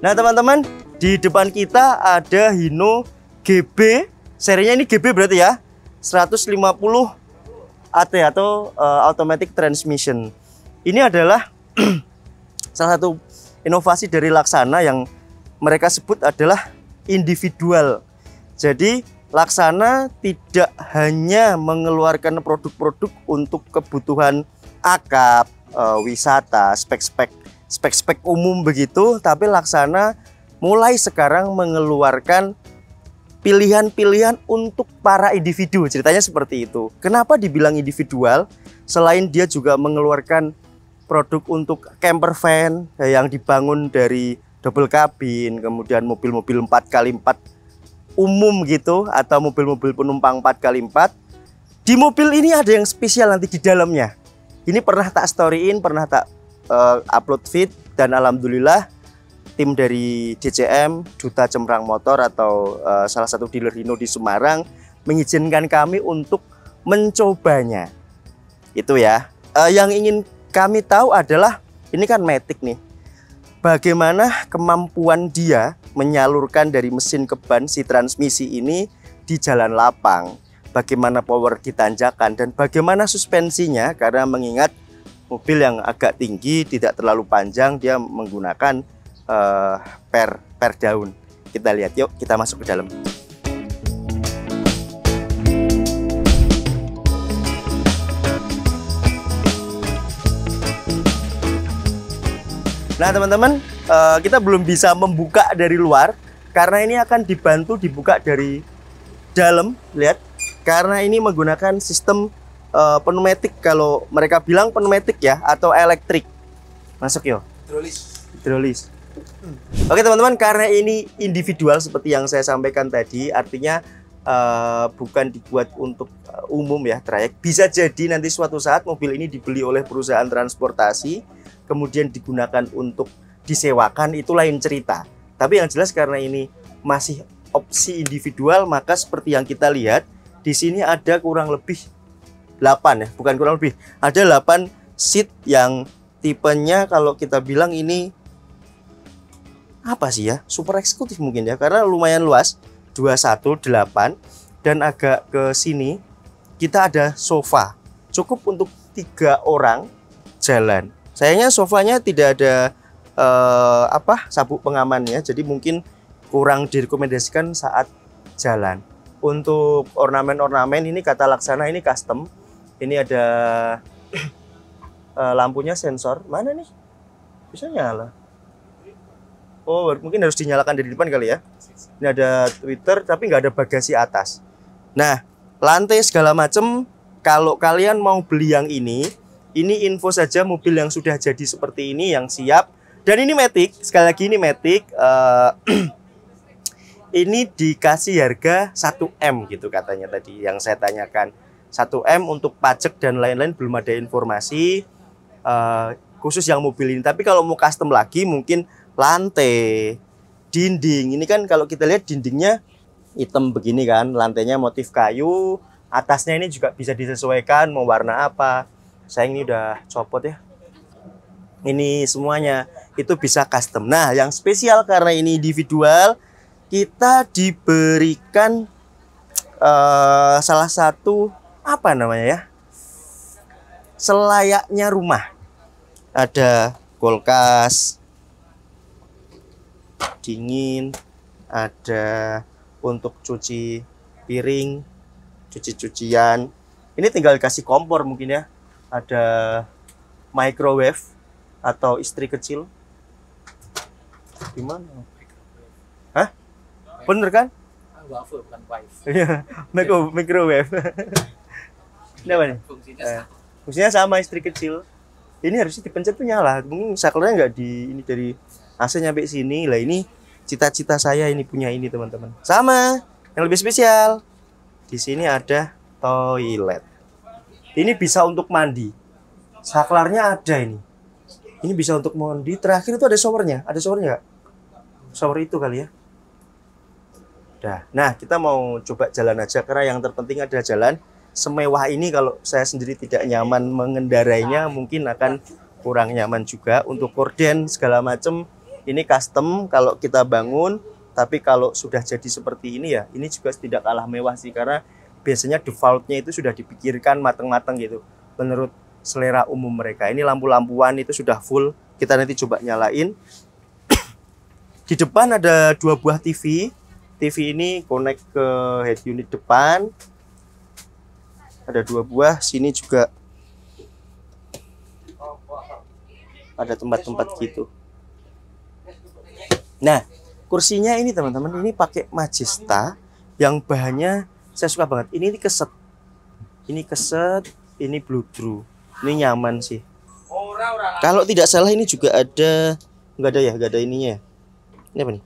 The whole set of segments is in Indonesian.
Nah teman-teman, di depan kita ada Hino GB, serinya ini GB berarti ya, 150 AT atau Automatic Transmission. Ini adalah salah satu inovasi dari Laksana yang mereka sebut adalah individual. Jadi Laksana tidak hanya mengeluarkan produk-produk untuk kebutuhan akap, wisata, spek-spek umum begitu, tapi Laksana mulai sekarang mengeluarkan pilihan-pilihan untuk para individu. Ceritanya seperti itu. Kenapa dibilang individual? Selain dia juga mengeluarkan produk untuk camper van yang dibangun dari double cabin, kemudian mobil-mobil 4x4 umum gitu, atau mobil-mobil penumpang 4x4. Di mobil ini ada yang spesial nanti di dalamnya. Ini pernah tak storyin, pernah tak upload feed, dan alhamdulillah tim dari DCM, Duta Cemrang Motor atau salah satu dealer Hino di Semarang mengizinkan kami untuk mencobanya. Itu ya. Yang ingin kami tahu adalah ini kan Matic nih. Bagaimana kemampuan dia menyalurkan dari mesin ke ban si transmisi ini di jalan lapang. Bagaimana power di tanjakan dan bagaimana suspensinya, karena mengingat mobil yang agak tinggi, tidak terlalu panjang, dia menggunakan per daun. Kita lihat, yuk kita masuk ke dalam. Nah teman-teman, kita belum bisa membuka dari luar karena ini akan dibantu dibuka dari dalam. Lihat, karena ini menggunakan sistem pneumatik. Kalau mereka bilang pneumatik ya, atau elektrik. Masuk yuk. Hidrolis. Oke teman-teman, karena ini individual seperti yang saya sampaikan tadi, artinya bukan dibuat untuk umum ya, trayek. Bisa jadi nanti suatu saat mobil ini dibeli oleh perusahaan transportasi, kemudian digunakan untuk disewakan, itu lain cerita. Tapi yang jelas karena ini masih opsi individual, maka seperti yang kita lihat di sini ada kurang lebih 8 ya, bukan kurang lebih, ada 8 seat yang tipenya kalau kita bilang ini apa sih ya, super eksekutif mungkin ya, karena lumayan luas, 218, dan agak ke sini kita ada sofa cukup untuk 3 orang jalan. Sayangnya sofanya tidak ada sabuk pengamannya, jadi mungkin kurang direkomendasikan saat jalan. Untuk ornamen-ornamen ini kata Laksana ini custom. Ini ada lampunya sensor. Mana nih? Bisa nyala. Oh, mungkin harus dinyalakan dari depan kali ya. Ini ada Twitter tapi nggak ada bagasi atas. Nah, lantai segala macam. Kalau kalian mau beli yang ini info saja mobil yang sudah jadi seperti ini, yang siap. Dan ini Matic, sekali lagi ini Matic. Ini dikasih harga 1M gitu katanya tadi yang saya tanyakan. 1M untuk pajak dan lain-lain belum ada informasi khusus yang mobil ini. Tapi kalau mau custom lagi mungkin lantai, dinding. Ini kan kalau kita lihat dindingnya hitam begini kan, lantainya motif kayu, atasnya ini juga bisa disesuaikan mau warna apa. Saya ini udah copot ya. Ini semuanya itu bisa custom. Nah, yang spesial karena ini individual, kita diberikan salah satu apa namanya ya, selayaknya rumah. Ada kulkas dingin, ada untuk cuci piring, cuci-cucian. Ini tinggal kasih kompor mungkin ya. Ada microwave atau istri kecil. Gimana? Hah? Bener kan? Waffle bukan wife. Iya, microwave. Ini apa nih? Fungsinya sama, istri kecil. Ini harusnya dipencet tuh nyala. Mungkin saklarnya nggak di ini, dari AC nyampe sini. Lah ini cita-cita saya ini punya ini teman-teman. Sama, yang lebih spesial. Di sini ada toilet. Ini bisa untuk mandi. Saklarnya ada ini. Ini bisa untuk mandi. Terakhir itu ada showernya. Ada showernya nggak? Shower itu kali ya. Nah, kita mau coba jalan aja karena yang terpenting adalah jalan. Semewah ini kalau saya sendiri tidak nyaman mengendarainya, mungkin akan kurang nyaman juga. Untuk korden segala macam Ini custom kalau kita bangun, tapi kalau sudah jadi seperti ini ya, ini juga tidak kalah mewah sih, karena biasanya defaultnya itu sudah dipikirkan matang-matang gitu menurut selera umum mereka. Ini lampu-lampuan itu sudah full, kita nanti coba nyalain. Di depan ada 2 buah TV. TV ini connect ke head unit depan. Ada 2 buah, sini juga ada tempat-tempat gitu. Nah, kursinya ini teman-teman, ini pakai Majesta yang bahannya saya suka banget. Ini keset. Ini keset, ini bludru. Ini nyaman sih. Kalau tidak salah ini juga ada, enggak ada ininya. Ini apa nih?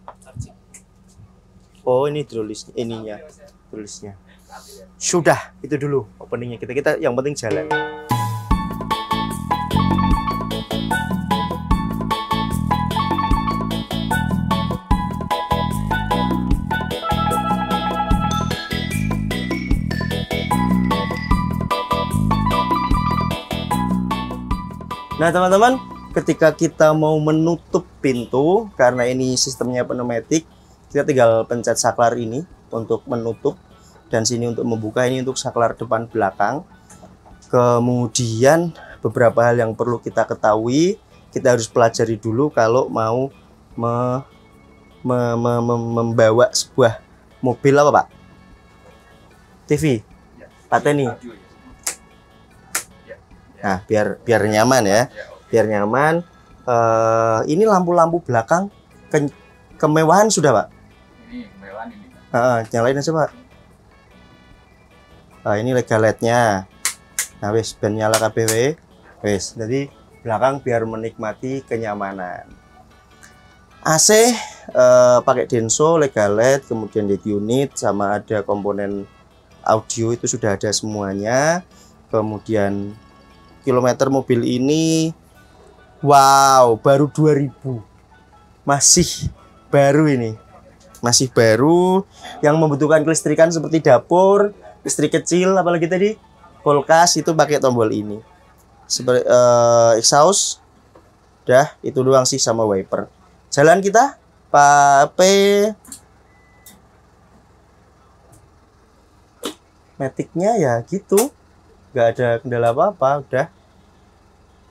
Oh, ini hidrolisnya, ininya. Hidrolisnya. Sudah, itu dulu openingnya. Kita yang penting jalan. Nah teman-teman, ketika kita mau menutup pintu, karena ini sistemnya pneumatik, kita tinggal pencet saklar ini untuk menutup, dan sini untuk membuka, ini untuk saklar depan belakang. Kemudian beberapa hal yang perlu kita ketahui, kita harus pelajari dulu kalau mau membawa sebuah mobil apa Pak? TV? Pateni? Nah, biar nyaman ya, biar nyaman. Ini lampu-lampu belakang kemewahan sudah Pak. Ini kemewahan ini. Nyalain aja Pak. Ini lega LED-nya. Nah, wis ben nyala kabeh wis. Jadi belakang biar menikmati kenyamanan. AC pakai Denso, lega LED, kemudian head unit, sama ada komponen audio itu sudah ada semuanya. Kemudian kilometer mobil ini, wow, baru 2000, masih baru ini, masih baru. Yang membutuhkan kelistrikan seperti dapur, listrik kecil, apalagi tadi kulkas, itu pakai tombol ini. Seperti exhaust, dah itu doang sih, sama wiper. Jalan kita, Pak P. Matic-nya ya gitu. Nggak ada kendala apa-apa, udah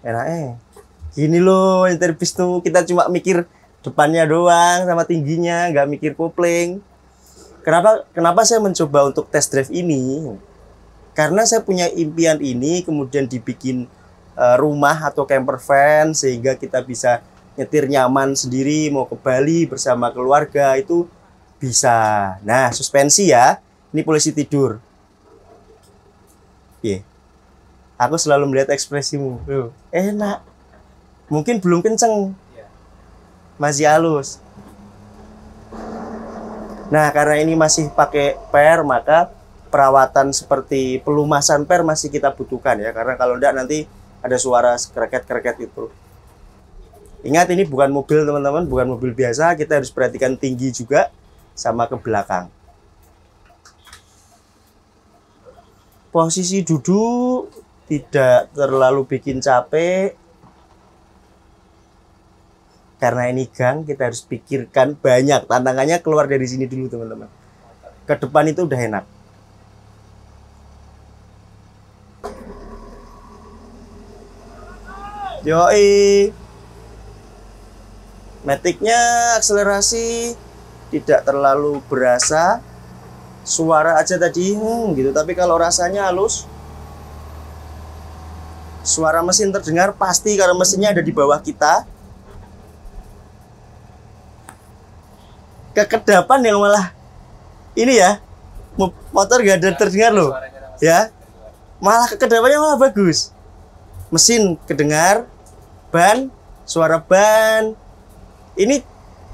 enak. Gini loh, interbis tuh kita cuma mikir depannya doang sama tingginya, nggak mikir kopling. Kenapa saya mencoba untuk test drive ini? Karena saya punya impian ini, kemudian dibikin rumah atau camper van, sehingga kita bisa nyetir nyaman sendiri, mau ke Bali bersama keluarga itu bisa. Nah, suspensi ya, ini polisi tidur. Aku selalu melihat ekspresimu. Enak. Mungkin belum kenceng. Masih halus. Nah, karena ini masih pakai per, maka perawatan seperti pelumasan per masih kita butuhkan ya. Karena kalau enggak nanti ada suara kreket-kreket itu. Ingat, ini bukan mobil teman-teman, bukan mobil biasa. Kita harus perhatikan tinggi juga sama ke belakang. Posisi duduk tidak terlalu bikin capek. Karena ini gang, kita harus pikirkan banyak. Tantangannya keluar dari sini dulu teman-teman. Ke depan itu udah enak. Yoi. Matic-nya akselerasi tidak terlalu berasa. Suara aja tadi gitu, tapi kalau rasanya halus. Suara mesin terdengar pasti karena mesinnya ada di bawah kita. Kekedapan yang malah ini ya, motor gak ada terdengar loh ya, malah kekedapannya malah bagus. Mesin kedengar, ban, suara ban ini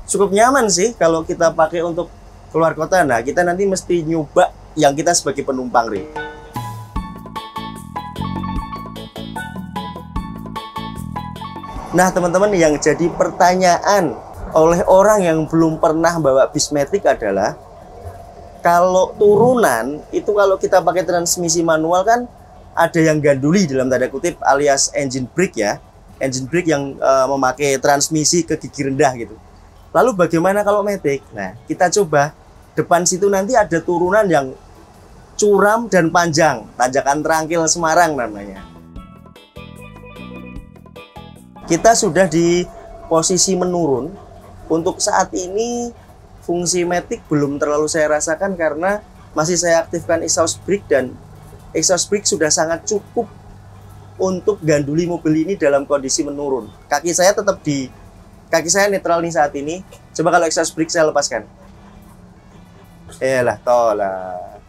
cukup nyaman sih kalau kita pakai untuk keluar kota. Nah, kita nanti mesti nyoba yang kita sebagai penumpang nih. Nah, teman-teman, yang jadi pertanyaan oleh orang yang belum pernah bawa bis matic adalah, kalau turunan itu kalau kita pakai transmisi manual kan ada yang ganduli dalam tanda kutip alias engine brake ya. Engine brake yang memakai transmisi ke gigi rendah gitu. Lalu bagaimana kalau matic? Nah, kita coba depan situ nanti ada turunan yang curam dan panjang, tanjakan Trangkil Semarang namanya. Kita sudah di posisi menurun. Untuk saat ini fungsi matic belum terlalu saya rasakan karena masih saya aktifkan exhaust brake, dan exhaust brake sudah sangat cukup untuk ganduli mobil ini dalam kondisi menurun. Kaki saya netral nih saat ini. Coba kalau exhaust brake saya lepaskan. Lah, tolak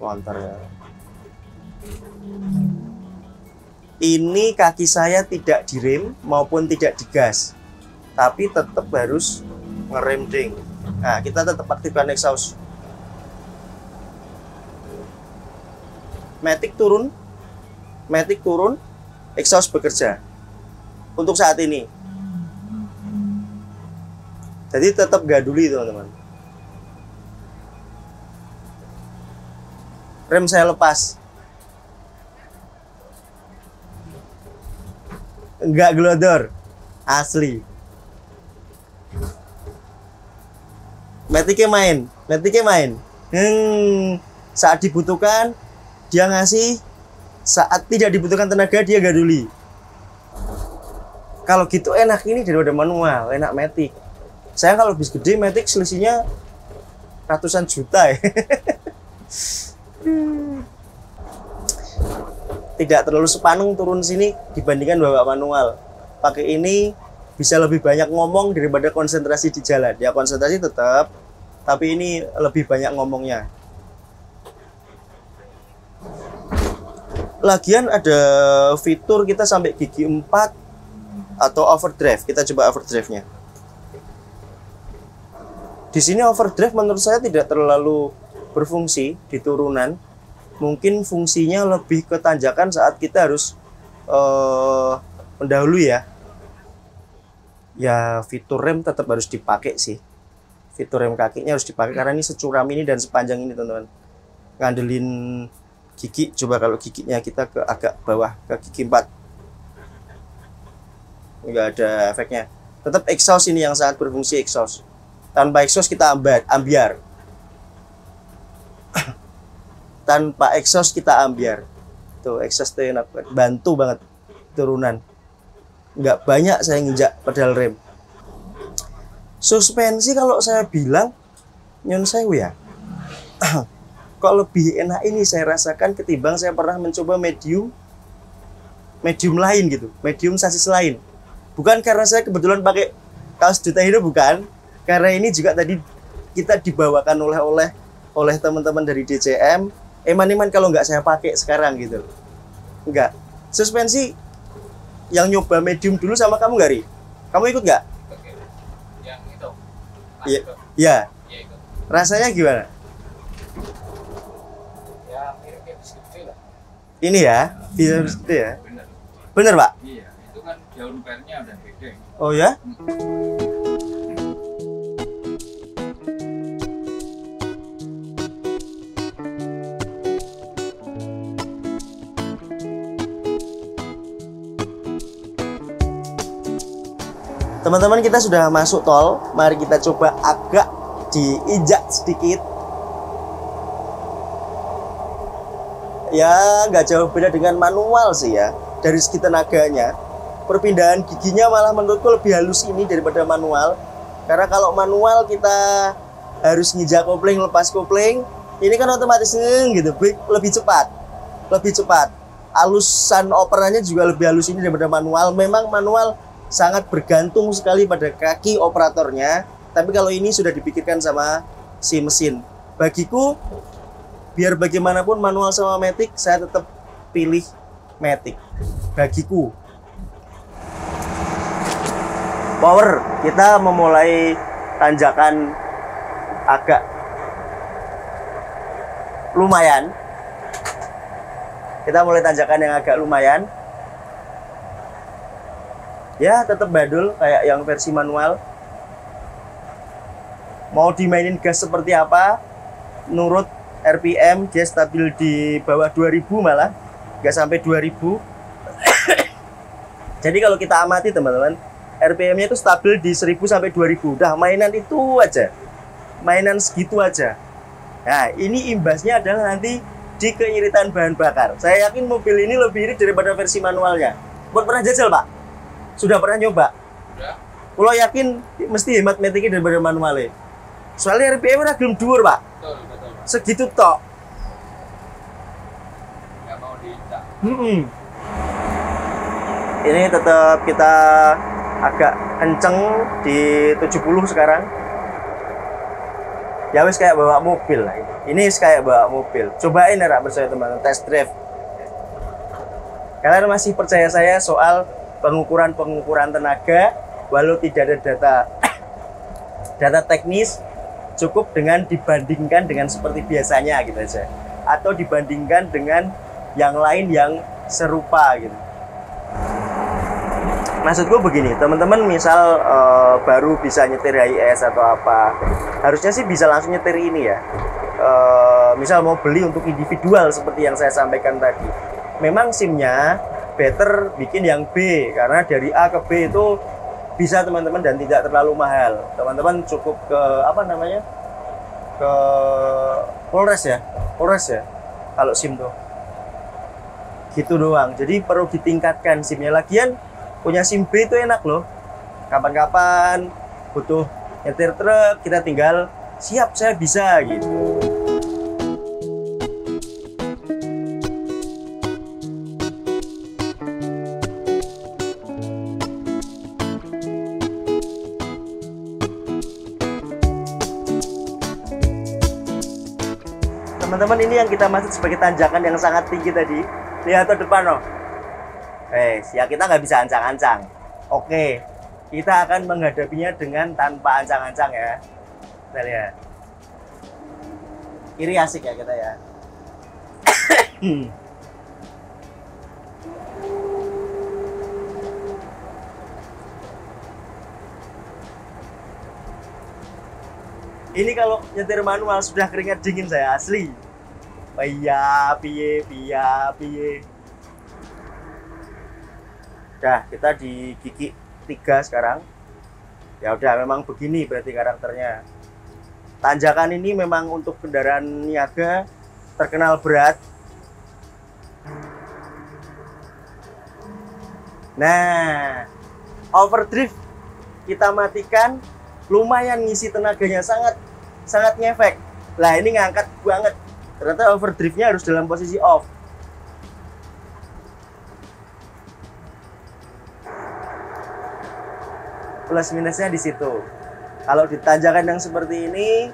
motor ya. Ini kaki saya tidak direm maupun tidak digas, tapi tetap harus ngerem ding. Nah, kita tetap aktifkan exhaust. Matic turun, exhaust bekerja untuk saat ini. Jadi tetap ganduli teman-teman. Rem saya lepas. Enggak glodor. Asli. Maticnya main. Saat dibutuhkan dia ngasih, saat tidak dibutuhkan tenaga dia ganduli. Kalau gitu enak ini daripada manual, enak matic. Saya kalau bis gede matic selisihnya ratusan juta ya. Tidak terlalu sepaneng turun sini dibandingkan bawa manual. Pakai ini bisa lebih banyak ngomong daripada konsentrasi di jalan. Ya konsentrasi tetap, tapi ini lebih banyak ngomongnya. Lagian ada fitur kita sampai gigi 4 atau overdrive. Kita coba overdrive-nya. Di sini overdrive menurut saya tidak terlalu berfungsi di turunan. Mungkin fungsinya lebih ke tanjakan saat kita harus mendahului ya. Ya fitur rem tetap harus dipakai sih. Fitur rem kakinya harus dipakai karena ini securam ini dan sepanjang ini teman-teman. Ngandelin gigi, coba kalau giginya kita ke agak bawah ke gigi 4. Nggak ada efeknya. Tetap exhaust ini yang sangat berfungsi, exhaust. Tanpa exhaust kita ambiar. Tanpa exhaust kita ambiar. Tuh exhaust tuh enak, bantu banget turunan. Nggak banyak saya nginjak pedal rem. Suspensi kalau saya bilang nyon sewu ya. Kok lebih enak ini saya rasakan ketimbang saya pernah mencoba medium lain gitu, medium sasis lain. Bukan karena saya kebetulan pakai kaos Duta Hino, bukan. Karena ini juga tadi kita dibawakan oleh teman-teman dari DCM. Eman-eman kalau nggak saya pakai sekarang gitu. Enggak. Suspensi yang nyoba medium dulu sama kamu nggak, Ri? Kamu ikut nggak? Yang itu. Iya. Ya. Iya ikut. Rasanya gimana? Ya mirip bis gede lah. Ini ya, bisa gitu ya. Bener. Bener, Pak? Iya, itu kan daun pernya udah beda. Oh ya? Teman-teman, kita sudah masuk tol. Mari kita coba agak diinjak sedikit. Ya, nggak jauh beda dengan manual sih ya. Dari segi tenaganya, perpindahan giginya malah menurutku lebih halus ini daripada manual. Karena kalau manual kita harus nginjak kopling, lepas kopling. Ini kan otomatis gitu, lebih cepat. Halusan operannya juga lebih halus ini daripada manual. Memang manual sangat bergantung sekali pada kaki operatornya, tapi kalau ini sudah dipikirkan sama si mesin. Bagiku, biar bagaimanapun manual sama matic, saya tetap pilih matic. Bagiku. Power, kita memulai tanjakan agak lumayan. Kita mulai tanjakan yang agak lumayan. Ya, tetap badul kayak yang versi manual. Mau dimainin gas seperti apa, nurut RPM dia stabil di bawah 2000 malah, nggak sampai 2000. Jadi kalau kita amati teman-teman, RPM-nya itu stabil di 1000 sampai 2000. Udah mainan itu aja. Mainan segitu aja. Nah, ini imbasnya adalah nanti di keiritan bahan bakar. Saya yakin mobil ini lebih irit daripada versi manualnya. Buat pernah jajal, Pak? Sudah pernah nyoba? Udah. Kalau yakin mesti hemat metiknya daripada manualnya. Soalnya RPM-nya gelem dhuwur, Pak. Betul, betul. Segitu tok. Nggak mau diinjak. Ini tetap kita agak kenceng di 70 sekarang. Ya wis kayak bawa mobil lah ini. Ini kayak bawa mobil. Cobain ya bersama teman-teman, test drive. Kalian masih percaya saya soal pengukuran tenaga, walau tidak ada data teknis, cukup dengan dibandingkan dengan seperti biasanya gitu aja, atau dibandingkan dengan yang lain yang serupa gitu. Maksud gue begini, teman-teman misal baru bisa nyetir HiS atau apa, harusnya sih bisa langsung nyetir ini ya. Misal mau beli untuk individual seperti yang saya sampaikan tadi, memang SIM-nya better bikin yang B, karena dari A ke B itu bisa teman-teman dan tidak terlalu mahal. Teman-teman cukup ke apa namanya, ke Polres ya kalau SIM tuh gitu doang. Jadi perlu ditingkatkan SIM-nya. Lagian punya SIM B itu enak loh, kapan-kapan butuh nyetir truk kita tinggal siap saya bisa gitu. Teman-teman, ini yang kita maksud sebagai tanjakan yang sangat tinggi tadi. Lihat ke depan loh. Ya kita nggak bisa ancang-ancang. Oke, kita akan menghadapinya dengan tanpa ancang-ancang ya. Kita lihat. Kiri asik ya kita ya. Ini kalau nyetir manual sudah keringat dingin saya asli. Piye. Udah, kita di gigi 3 sekarang. Ya udah, memang begini berarti karakternya. Tanjakan ini memang untuk kendaraan niaga terkenal berat. Nah, overdrive kita matikan, lumayan ngisi tenaganya, sangat ngefek. Lah ini ngangkat banget. Ternyata overdrive-nya harus dalam posisi off. Plus minusnya di situ. Kalau di tanjakan yang seperti ini,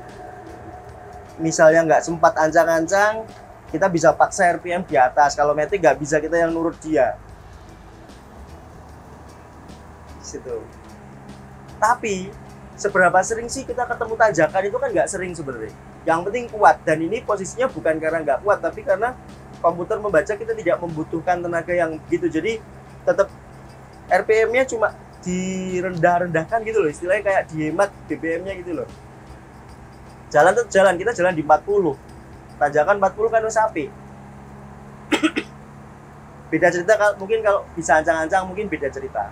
misalnya nggak sempat ancang-ancang, kita bisa paksa RPM di atas. Kalau matic nggak bisa, kita yang nurut dia. Situ. Tapi seberapa sering sih kita ketemu tanjakan itu kan nggak sering sebenarnya. Yang penting kuat, dan ini posisinya bukan karena nggak kuat, tapi karena komputer membaca kita tidak membutuhkan tenaga yang begitu. Jadi tetap RPM-nya cuma direndah-rendahkan gitu loh, istilahnya kayak dihemat BBM-nya gitu loh. Jalan tetap jalan, kita jalan di 40. Tanjakan 40 kan udah sapi. Beda cerita mungkin kalau bisa ancang-ancang mungkin beda cerita.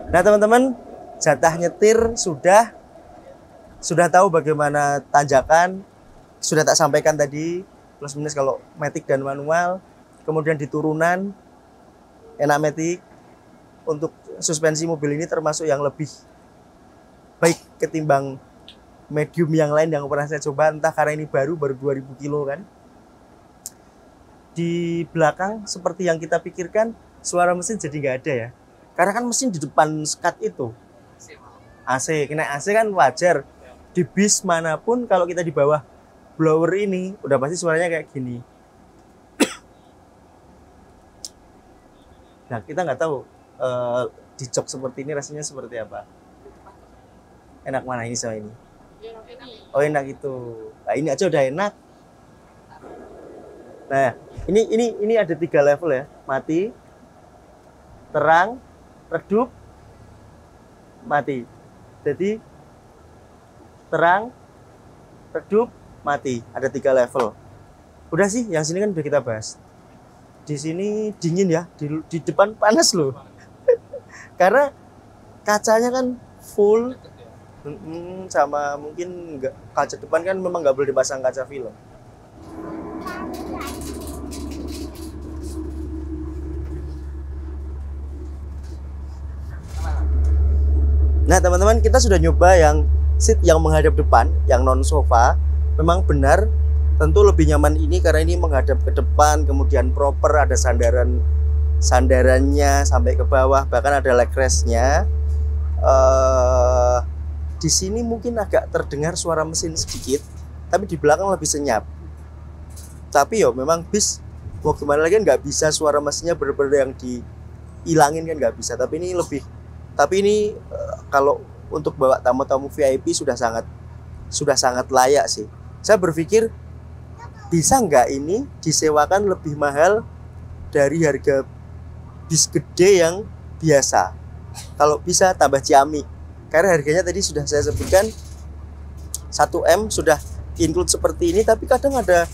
Nah teman-teman, jatah nyetir sudah tahu bagaimana tanjakan, sudah tak sampaikan tadi, plus minus kalau matic dan manual. Kemudian di turunan enak matic. Untuk suspensi mobil ini termasuk yang lebih baik ketimbang medium yang lain yang pernah saya coba, entah karena ini baru 2000 kilo kan. Di belakang seperti yang kita pikirkan, suara mesin jadi nggak ada ya, karena kan mesin di depan skat itu AC, kena AC kan wajar. Di bis manapun kalau kita di bawah blower ini udah pasti suaranya kayak gini. Nah kita nggak tahu di jok seperti ini rasanya seperti apa. Enak mana ini sama ini? Oh enak itu. Nah ini aja udah enak. Nah ini ada 3 level ya, mati, terang, redup, mati. Jadi terang, redup, mati. Ada 3 level. Udah sih, yang sini kan udah kita bahas. Di sini dingin ya, di depan panas loh. Karena kacanya kan full. Sama mungkin nggak, kaca depan kan memang nggak boleh dipasang kaca film. Nah teman-teman, kita sudah nyoba yang seat yang menghadap depan, yang non sofa. Memang benar, tentu lebih nyaman ini karena ini menghadap ke depan, kemudian proper, ada sandarannya sampai ke bawah, bahkan ada leg rest-nya. Di sini mungkin agak terdengar suara mesin sedikit, tapi di belakang lebih senyap. Tapi yo memang bis mau gimana lagi, nggak bisa suara mesinnya bener-bener yang dihilangin kan, nggak bisa. Tapi ini kalau untuk bawa tamu-tamu VIP sudah sangat layak sih. Saya berpikir bisa nggak ini disewakan lebih mahal dari harga bis gede yang biasa. Kalau bisa tambah ciami. Karena harganya tadi sudah saya sebutkan 1M sudah include seperti ini, tapi kadang ada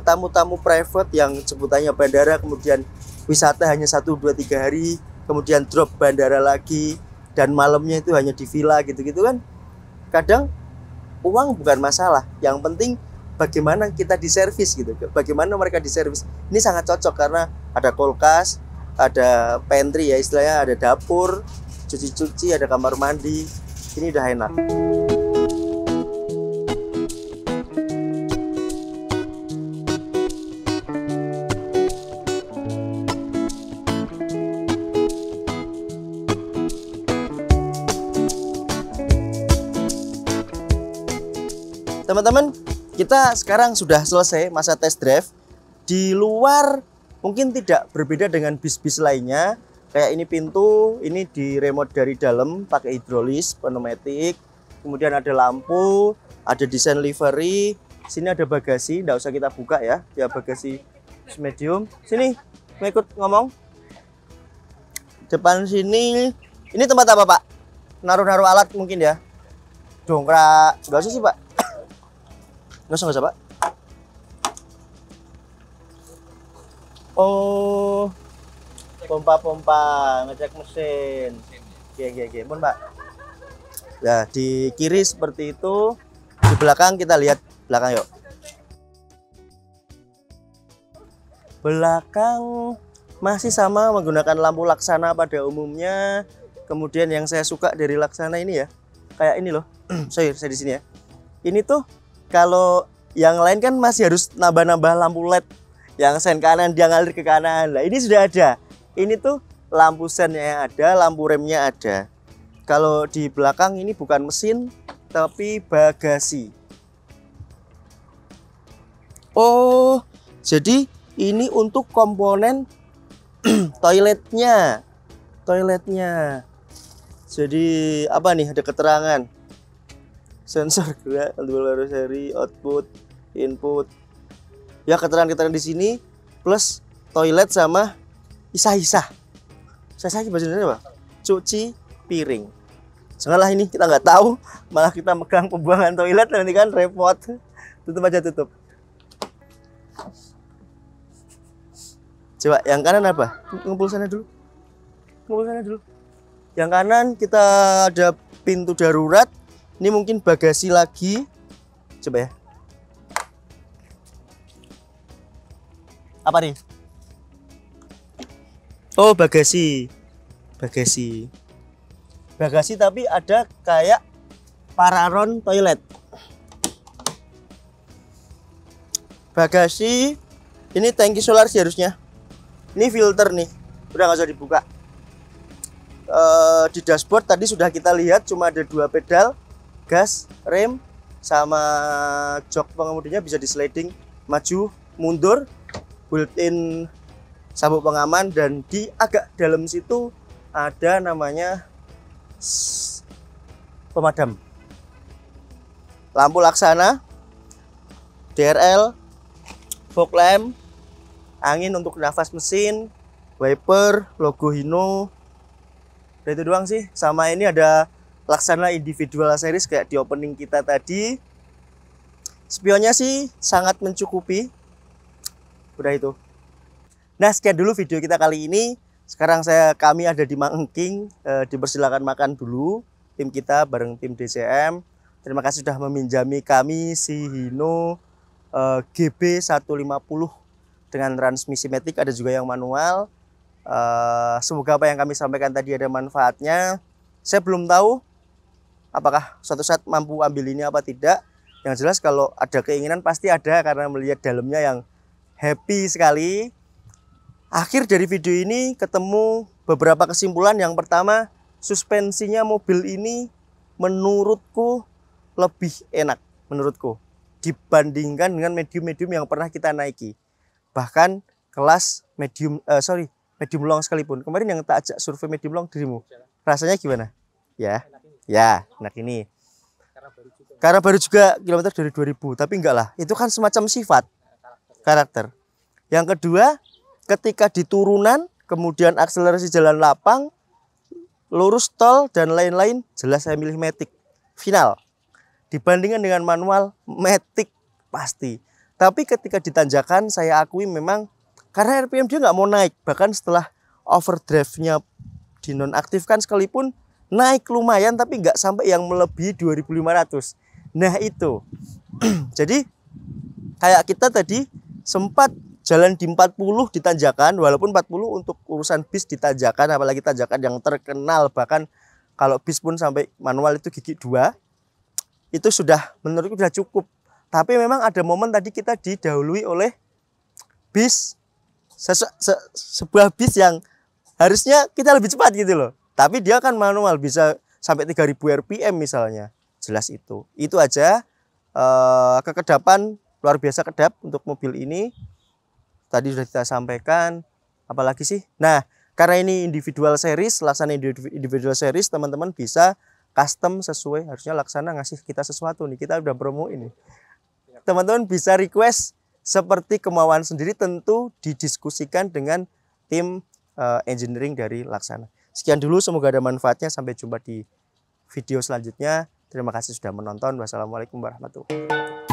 tamu-tamu private yang sebutannya bandara, kemudian wisata hanya 1, 2, 3 hari, kemudian drop bandara lagi, dan malamnya itu hanya di villa gitu-gitu kan. Kadang uang bukan masalah, yang penting bagaimana kita diservis gitu, bagaimana mereka diservis. Ini sangat cocok karena ada kulkas, ada pantry ya istilahnya, ada dapur, cuci-cuci, ada kamar mandi. Ini udah enak. Teman-teman, kita sekarang sudah selesai masa test drive. Di luar mungkin tidak berbeda dengan bis-bis lainnya. Kayak ini pintu, ini di remote dari dalam pakai hidrolis, pneumatik. Kemudian ada lampu, ada desain livery. Sini ada bagasi, nggak usah kita buka ya. Ya bagasi medium. Sini, mau ikut ngomong. Depan sini, ini tempat apa Pak? Naruh-naruh alat mungkin ya. Dongkrak, nggak usah sih Pak. Nggak usah Pak. Oh, pompa-pompa, ngecek mesin. Oke, pun Pak. Nah, di kiri seperti itu. Di belakang kita lihat belakang yuk. Belakang masih sama menggunakan lampu laksana pada umumnya. Kemudian yang saya suka dari laksana ini ya, kayak ini loh. saya di sini ya. Ini tuh kalau yang lain kan masih harus nambah-nambah lampu LED. Yang sen kanan dia ngalir ke kanan. Nah, ini sudah ada. Ini tuh lampu sennya yang ada, lampu remnya ada. Kalau di belakang ini bukan mesin, tapi bagasi. Oh, jadi ini untuk komponen toiletnya. Jadi apa nih? Ada keterangan. Sensor gerak, seri, output, input. Ya, keterangan-keterangan di sini plus toilet sama isah-isah. Saya bahasa Indonesia apa? Cuci piring. Sengalah ini kita nggak tahu, malah kita megang pembuangan toilet nanti kan repot. Tutup aja, tutup. Coba yang kanan apa? Ngumpul sana dulu. Yang kanan kita ada pintu darurat. Ini mungkin bagasi lagi. Coba ya. Apa nih? Oh, bagasi tapi ada kayak pararon toilet. Bagasi ini tangki solar sih harusnya. Ini filter nih, udah nggak usah dibuka. Di dashboard tadi sudah kita lihat cuma ada 2 pedal, gas, rem, sama jok pengemudinya bisa di sliding maju mundur, built-in sabuk pengaman, dan di agak dalam situ ada namanya pemadam. Lampu laksana, DRL, fog lamp, angin untuk nafas mesin, wiper, logo Hino. Dan itu doang sih. Sama ini ada laksana individual series kayak di opening kita tadi. Spionnya sih sangat mencukupi. Udah itu. Nah, sekian dulu video kita kali ini. Sekarang kami ada di Mangengking, dipersilakan makan dulu tim kita bareng tim DCM. Terima kasih sudah meminjami kami si Hino GB 150 dengan transmisi matic, ada juga yang manual. Semoga apa yang kami sampaikan tadi ada manfaatnya. Saya belum tahu apakah suatu saat mampu ambil ini apa tidak. Yang jelas kalau ada keinginan pasti ada, karena melihat dalamnya yang happy sekali. Akhir dari video ini ketemu beberapa kesimpulan. Yang pertama, suspensinya mobil ini menurutku lebih enak menurutku dibandingkan dengan medium-medium yang pernah kita naiki. Bahkan kelas medium long sekalipun. Kemarin yang tak ajak survei medium long dirimu, rasanya gimana? Ya, enak ini. Karena baru juga kilometer dari 2000, tapi enggak lah. Itu kan semacam sifat, karakter. Yang kedua, ketika di turunan, kemudian akselerasi jalan lapang, lurus tol dan lain-lain, jelas saya milih matic final. Dibandingkan dengan manual, matic pasti. Tapi ketika ditanjakan, saya akui memang karena RPM dia nggak mau naik. Bahkan setelah overdrive-nya dinonaktifkan sekalipun, naik lumayan tapi nggak sampai yang melebihi 2500. Nah itu. Jadi kayak kita tadi sempat jalan di 40 di tanjakan, walaupun 40 untuk urusan bis di tanjakan, apalagi tanjakan yang terkenal, bahkan kalau bis pun sampai manual itu gigi 2, itu sudah menurutku sudah cukup. Tapi memang ada momen tadi kita didahului oleh bis, sebuah bis yang harusnya kita lebih cepat gitu loh. Tapi dia kan manual, bisa sampai 3000 RPM misalnya. Jelas itu aja. Kekedapan luar biasa kedap untuk mobil ini. Tadi sudah kita sampaikan. Apalagi sih? Nah, karena ini individual series, Laksana individual series, teman-teman bisa custom sesuai. Harusnya Laksana ngasih kita sesuatu nih, kita udah promo ini. Teman-teman bisa request seperti kemauan sendiri, tentu didiskusikan dengan tim engineering dari Laksana. Sekian dulu, semoga ada manfaatnya. Sampai jumpa di video selanjutnya. Terima kasih sudah menonton. Wassalamualaikum warahmatullahi wabarakatuh.